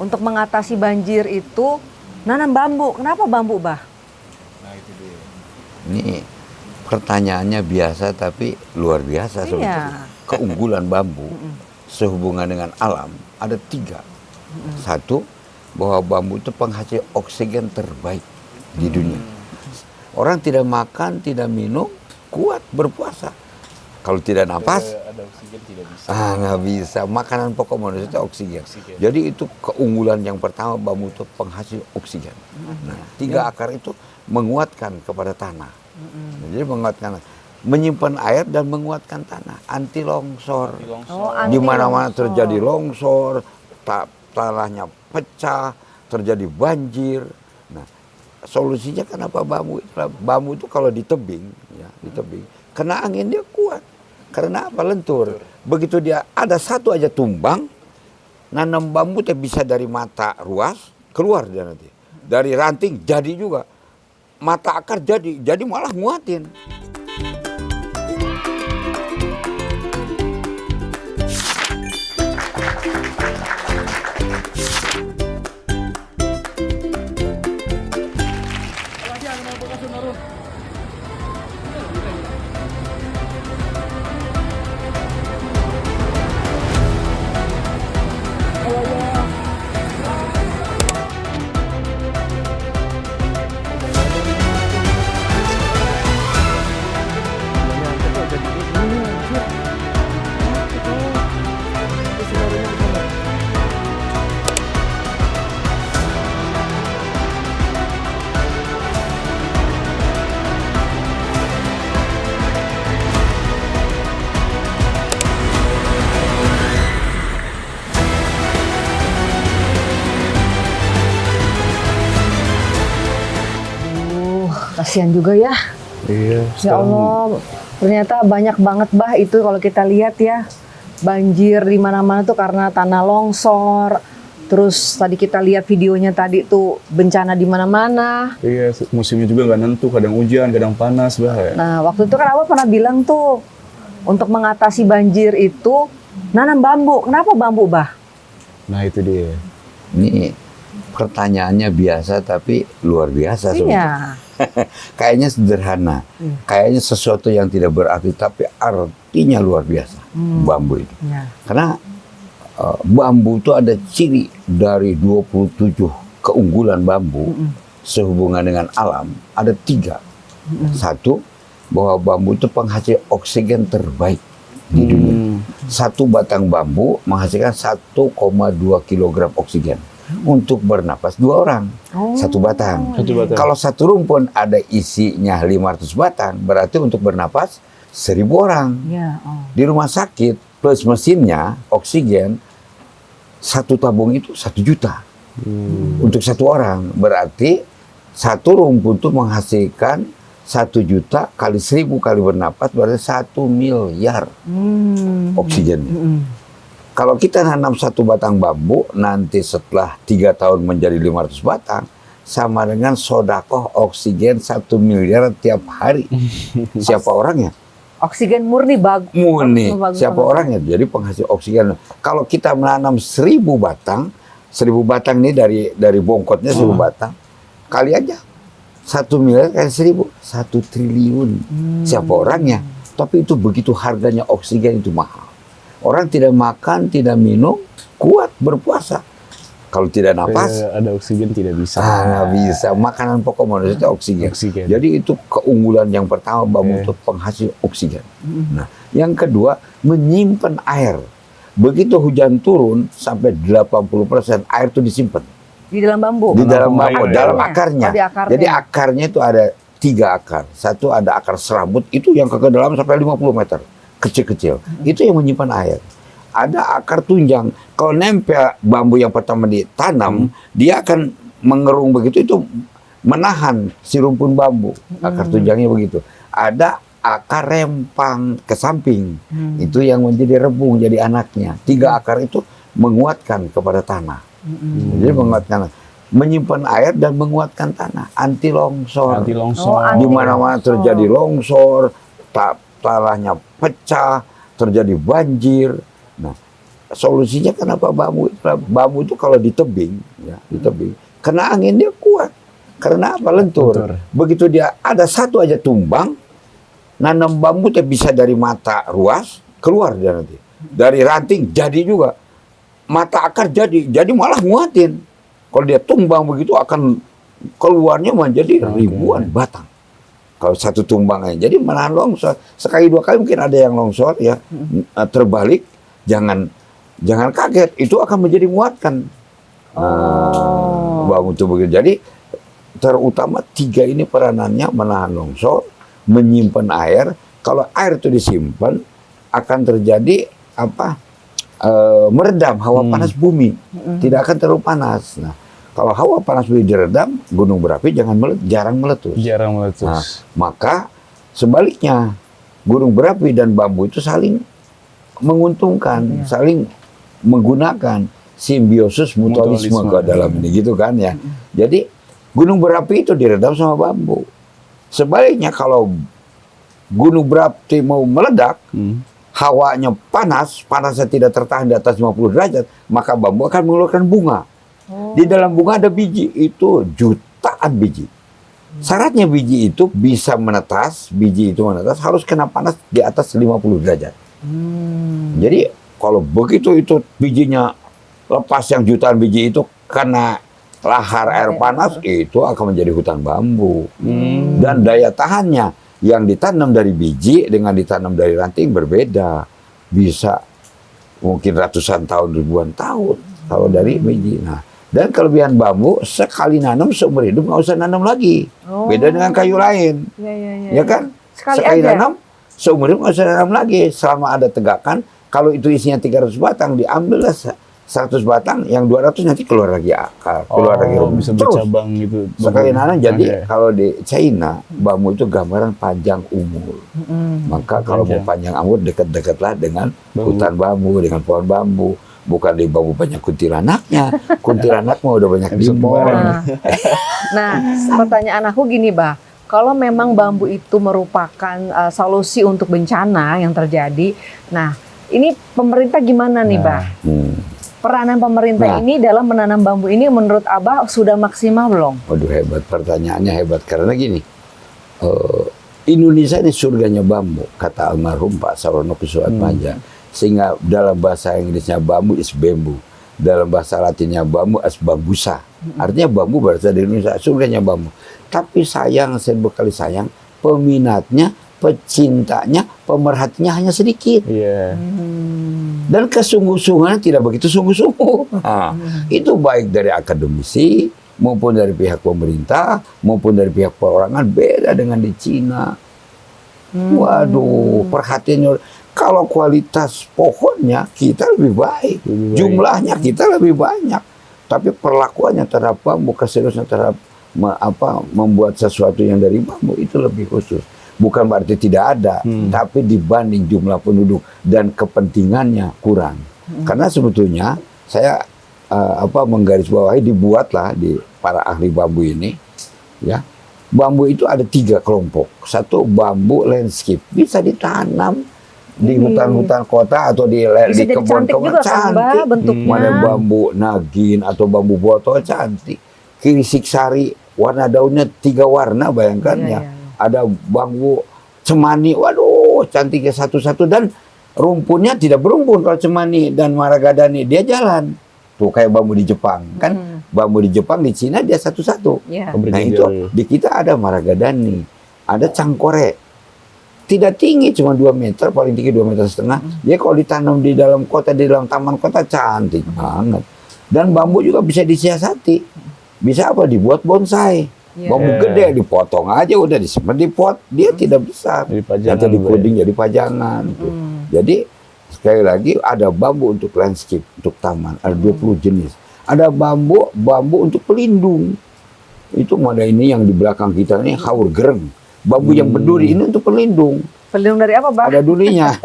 untuk mengatasi banjir itu nanam bambu. Kenapa bambu, Bah? Nah itu dia. Ini pertanyaannya biasa tapi luar biasa sebetulnya. Keunggulan bambu sehubungan dengan alam ada 3. Satu, bahwa bambu itu penghasil oksigen terbaik di dunia. Orang tidak makan, tidak minum, kuat berpuasa. Kalau tidak napas, Ada oksigen tidak bisa. nggak bisa. Makanan pokok manusia itu oksigen. Jadi itu keunggulan yang pertama, bambu itu penghasil oksigen. Nah, 3 akar itu menguatkan kepada tanah. Jadi menguatkan, menyimpan air dan menguatkan tanah, anti longsor. Di mana-mana terjadi longsor, tanahnya pecah, terjadi banjir. Nah, solusinya kenapa bambu? Bambu itu kalau di tebing, ya, di tebing, kena angin dia kuat. Karena apa? Lentur. Begitu dia ada satu aja tumbang, nanam bambu teh bisa dari mata ruas keluar dia nanti. Dari ranting jadi juga. Mata akar jadi malah nguatin. Kasihan juga ya. Iya. Ya Allah, ternyata banyak banget Bah itu kalau kita lihat ya. Banjir di mana-mana tuh karena tanah longsor. Terus tadi kita lihat videonya tadi tuh bencana di mana-mana. Iya, musimnya juga nggak nentu, kadang hujan, kadang panas, Bah. Nah, waktu itu kan Abah pernah bilang tuh untuk mengatasi banjir itu nanam bambu. Kenapa bambu, Bah? Nah itu dia. Ini pertanyaannya biasa tapi luar biasa sebetulnya. Iya. Kayaknya sederhana, kayaknya sesuatu yang tidak berarti tapi artinya luar biasa. Bambu itu. Ya. Karena bambu itu ada ciri dari 27 keunggulan bambu sehubungan dengan alam ada 3. Satu, bahwa bambu itu penghasil oksigen terbaik di dunia. Satu batang bambu menghasilkan 1,2 kilogram oksigen untuk bernapas 2 orang. Satu batang. Kalau satu rumpun ada isinya 500 batang, berarti untuk bernapas 1000 orang. Ya, Di rumah sakit plus mesinnya oksigen, satu tabung itu 1 juta untuk 1 orang. Berarti satu rumpun itu menghasilkan 1 juta kali 1000 kali bernapas berarti 1 miliar oksigennya. Kalau kita nanam 1 batang bambu, nanti setelah 3 tahun menjadi 500 batang, sama dengan sodakoh oksigen 1 miliar tiap hari. Siapa orangnya? Oksigen murni bagus. Murni. Siapa orangnya? Jadi penghasil oksigen. Kalau kita menanam 1000 batang, 1000 batang ini dari bongkotnya 1000 batang, kali aja 1 miliar kali 1000, 1 triliun. Siapa orangnya? Tapi itu begitu harganya oksigen itu mahal. Orang tidak makan, tidak minum, kuat berpuasa. Kalau tidak napas, ada oksigen tidak bisa. nggak bisa. Makanan pokok manusia itu oksigen. Jadi itu keunggulan yang pertama, bambu itu penghasil oksigen. Nah, yang kedua, menyimpan air. Begitu hujan turun sampai 80% air itu disimpan Di dalam bambu. di dalam bambu, dalam akarnya. Oh, di akarnya. Jadi akarnya itu ada 3 akar. Satu ada akar serabut, itu yang ke dalam sampai 50 meter. Kecil-kecil. Itu yang menyimpan air. Ada akar tunjang. Kalau nempel bambu yang pertama ditanam, dia akan mengerung begitu, itu menahan si rumpun bambu. Akar tunjangnya begitu. Ada akar rempang ke samping. Itu yang menjadi rebung, jadi anaknya. 3 akar itu menguatkan kepada tanah. Jadi menguatkan, menyimpan air dan menguatkan tanah. Anti longsor. Di mana-mana terjadi longsor, tanahnya pecah, terjadi banjir. Nah, solusinya kenapa bambu? Bambu itu kalau ditebing, ya, ditebing, kena angin dia kuat. Karena apa? Lentur. Begitu dia ada satu aja tumbang, nanam bambu teh bisa dari mata ruas keluar dia nanti. Dari ranting jadi juga. Mata akar jadi malah nguatin. Kalau dia tumbang begitu akan keluarnya menjadi ribuan batang. Kalau satu tumbang aja. Jadi menahan longsor. Sekali dua kali mungkin ada yang longsor ya, terbalik, jangan kaget, itu akan menjadi muatkan. Bambu itu begitu. Jadi terutama 3 ini peranannya menahan longsor, menyimpan air. Kalau air itu disimpan akan terjadi apa? Meredam hawa panas bumi, tidak akan terlalu panas. Nah, kalau hawa panas bumi diredam, gunung berapi jarang meletus. Nah, maka sebaliknya gunung berapi dan bambu itu saling menguntungkan, saling menggunakan simbiosis mutualisme ke dalam ini gitu kan ya. Jadi gunung berapi itu diredam sama bambu. Sebaliknya kalau gunung berapi mau meledak, hawanya panasnya tidak tertahan di atas 50 derajat, maka bambu akan mengeluarkan bunga. Di dalam bunga ada biji, itu jutaan biji. Syaratnya biji itu bisa menetas, harus kena panas di atas 50 derajat. Jadi kalau begitu itu bijinya lepas, yang jutaan biji itu kena lahar air panas, itu akan menjadi hutan bambu. Dan daya tahannya yang ditanam dari biji dengan ditanam dari ranting berbeda. Bisa mungkin ratusan tahun, ribuan tahun kalau dari biji. Nah, dan kelebihan bambu, sekali nanam seumur hidup nggak usah nanam lagi. Beda dengan kayu lain. Ya kan? Sekali nanam seumur hidup nggak usah nanam lagi. Selama ada tegakan, kalau itu isinya 300 batang, diambillah 100 batang, yang 200 nanti keluar lagi akar, keluar lagi rumput. Bisa bercabang gitu. Sekali nanam. Jadi kalau di China, bambu itu gambaran panjang umur. Maka kalau mau panjang umur, dekat-dekatlah dengan hutan bambu, dengan pohon bambu. Bukan di bambu banyak kuntilanaknya. Kuntilanak mah udah banyak di mall. Nah, pertanyaan aku gini, Bah. Kalau memang bambu itu merupakan solusi untuk bencana yang terjadi, nah ini pemerintah gimana nih, Bah? Peranan pemerintah ini dalam menanam bambu ini menurut Abah sudah maksimal belum? Waduh, hebat, pertanyaannya hebat. Karena gini, Indonesia ini surganya bambu, kata almarhum Pak Sarono Kusuatmaja. Sehingga dalam bahasa Inggrisnya bambu is bambu, dalam bahasa Latinnya bambu is bambusa. Artinya bambu berasal dari Indonesia, surganya bambu. Tapi sayang, seribu kali sayang, peminatnya, pecintanya, pemerhatinya hanya sedikit. Dan kesungguh-sungguhan tidak begitu sungguh-sungguh. Nah, itu baik dari akademisi, maupun dari pihak pemerintah, maupun dari pihak perorangan, beda dengan di Cina. Waduh, perhatiannya. Kalau kualitas pohonnya kita lebih baik, jumlahnya kita lebih banyak, tapi perlakuannya terhadap bambu, keseriusan terhadap membuat sesuatu yang dari bambu itu lebih khusus. Bukan berarti tidak ada, tapi dibanding jumlah penduduk dan kepentingannya kurang. Karena sebetulnya saya menggarisbawahi, dibuatlah di para ahli bambu ini, ya. Bambu itu ada 3 kelompok. Satu, bambu landscape, bisa ditanam di hutan-hutan kota atau di kebun-kebun, cantik. Mana bambu nagin atau bambu botol, cantik. Kirisik sari, warna daunnya 3 warna, bayangkan ya. Ada bambu cemani, waduh cantiknya satu-satu, dan rumputnya tidak berumpun. Kalau cemani dan maragadani dia jalan tuh kayak bambu di Jepang kan. Bambu di Jepang, di Cina dia satu-satu. Nah itu di kita ada maragadani, ada cangkore, tidak tinggi, cuma 2 meter, paling tinggi 2,5 meter. Dia kalau ditanam di dalam kota, di dalam taman kota, cantik banget. Dan bambu juga bisa disiasati, bisa apa, dibuat bonsai. Bambu gede dipotong aja, udah disimpan di pot, dia tidak besar. Atau dikoding jadi pajangan. Jadi sekali lagi, ada bambu untuk landscape, untuk taman, ada 20 jenis. Ada bambu untuk pelindung. Itu ada ini yang di belakang kita ini, haur gereng. Bambu yang berduri ini untuk pelindung. Pelindung dari apa, Bang? Ada durinya.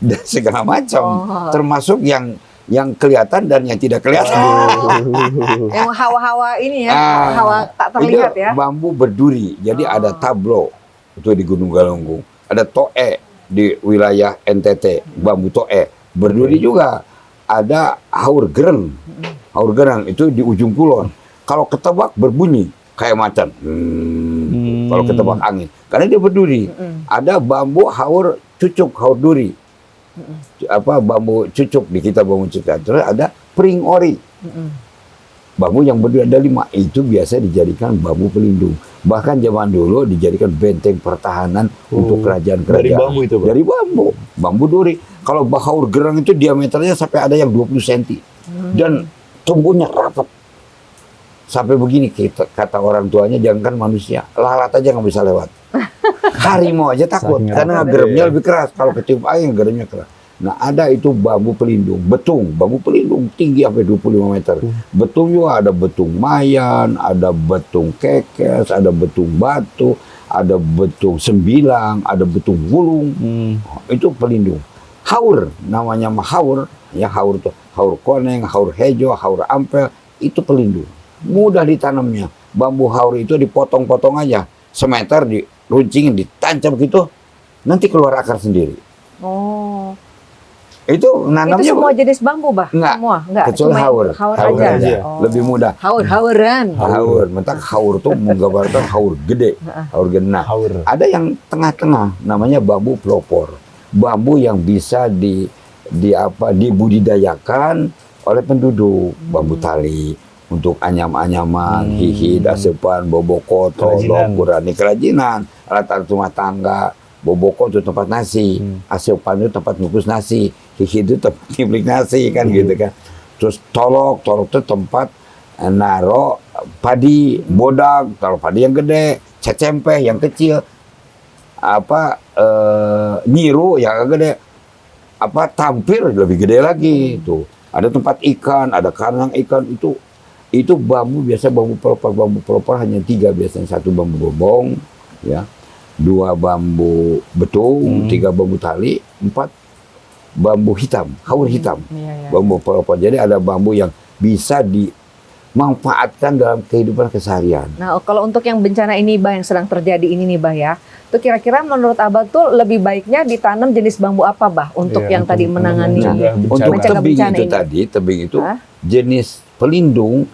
Dan segala macam. Termasuk yang kelihatan dan yang tidak kelihatan. Yang hawa-hawa ini ya, hawa tak terlihat ya. Bambu berduri. Jadi ada tablo itu di Gunung Galunggung. Ada toe di wilayah NTT, bambu toe berduri juga. ada haur gereng. Haur gereng itu di ujung kulon. Kalau ketebak berbunyi kayak macan. Kalau ketebak angin, karena dia berduri. Ada bambu haur cucuk, haur duri. Bambu cucuk di kita bambu cucuk. Terus ada pring ori. Bambu yang berduri ada 5. Itu biasa dijadikan bambu pelindung. Bahkan zaman dulu dijadikan benteng pertahanan untuk kerajaan-kerajaan. Dari bambu itu, Pak? Dari bambu. Bambu duri. Kalau haur gereng itu diameternya sampai ada yang 20 cm. Dan tumbuhnya rapat. Sampai begini kata orang tuanya, jangankan manusia, lalat aja nggak bisa lewat. Harimau aja takut Saking karena rapatnya, geremnya ya. lebih keras. Kalau ketiup angin geremnya keras. Nah, ada itu bambu pelindung, betung, bambu pelindung tinggi sampai 25 meter. Betung juga ada betung mayan, ada betung kekes, ada betung batu, ada betung sembilang, ada betung gulung. Itu pelindung. Haur, namanya haur, ya haur itu haur koneng, haur hejo, haur ampel, itu pelindung. Mudah ditanamnya. Bambu haur itu dipotong-potong aja, semeter, diruncingin, ditancap gitu, nanti keluar akar sendiri. Oh. Itu nanamnya Itu semua jenis bambu, Bah? Enggak. Semua? Enggak. Kecuali Cuma haur. Haur Haur aja. aja. Oh. Lebih mudah. Hauran. Haur, mentak haur tuh menggambarkan haur gede, haur gede. Nah, Haur. ada yang tengah-tengah, namanya bambu pelopor. Bambu yang bisa dibudidayakan oleh penduduk. Bambu tali untuk anyam-anyaman, hihid, asepan, boboko, tolong, kurani, kerajinan, alat-alat rumah tangga. Boboko itu tempat nasi, asepan itu tempat ngukus nasi, hihid itu tempat nyimlik nasi, kan gitu kan. Terus tolok itu tempat naro padi, bodak, taruh padi yang gede, cecempeh yang kecil, nyiru yang gede, tampir lebih gede lagi. Tuh ada tempat ikan, ada kandang ikan. Itu bambu, biasa bambu pelopor hanya 3 biasanya. 1 bambu gobong, ya, 2 bambu betung, 3 bambu tali, 4 bambu hitam, haur hitam. Bambu pelopor. Jadi ada bambu yang bisa dimanfaatkan dalam kehidupan keseharian. Nah, kalau untuk yang bencana ini, Bah, yang sedang terjadi ini nih, Bah, ya, itu kira-kira menurut Abah tuh lebih baiknya ditanam jenis bambu apa, Bah, untuk yang tadi menangani Untuk mencegah tebing bencana itu ini? tadi, tebing itu jenis pelindung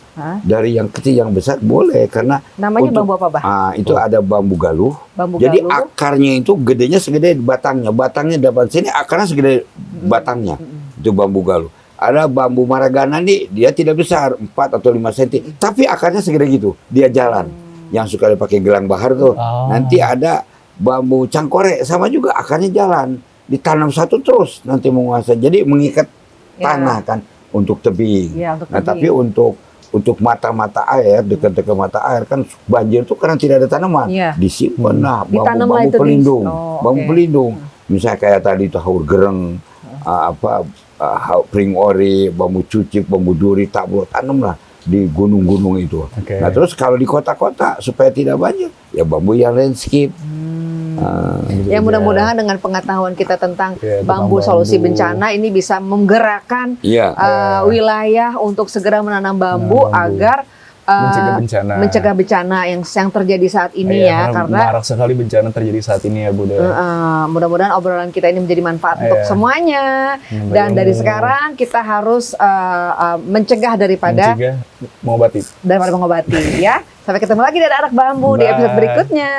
dari yang kecil yang besar boleh, karena Namanya bambu apa, Bah? itu ada bambu galuh. Bambu Jadi galuh. akarnya itu gedenya segede batangnya. Batangnya dapat sini, akarnya segede batangnya. Itu bambu galuh. Ada bambu maragana nih, dia tidak besar, 4 atau 5 cm, tapi akarnya segede gitu. Dia jalan. Yang suka dipakai gelang bahar tuh. Nanti ada bambu cangkore, sama juga akarnya jalan. Ditanam satu terus nanti menguasai. Jadi mengikat tanah kan untuk tebing. Ya, untuk Nah, tebing. tapi untuk mata-mata air, dekat-dekat mata air kan banjir itu karena tidak ada tanaman. Iya. Disimpan lah Ditanamlah bambu itu pelindung. Bambu oke. pelindung. Misalnya kayak tadi itu haur gereng, pring ori, bambu cucik, bambu duri, tabur, tanamlah di gunung-gunung itu. Oke. Nah, terus kalau di kota-kota supaya tidak banjir, ya bambu yang landscape. Ya, mudah-mudahan dengan pengetahuan kita tentang Ya, bambu tentang solusi bambu. bencana ini bisa menggerakkan Iya. wilayah untuk segera menanam bambu agar mencegah bencana yang terjadi saat ini ya, karena marak sekali bencana terjadi saat ini ya, Bunda. mudah-mudahan obrolan kita ini menjadi manfaat untuk semuanya. Dan dari sekarang kita harus mencegah daripada mengobati. mengobati ya. Sampai ketemu lagi dari Anak Bambu di episode berikutnya.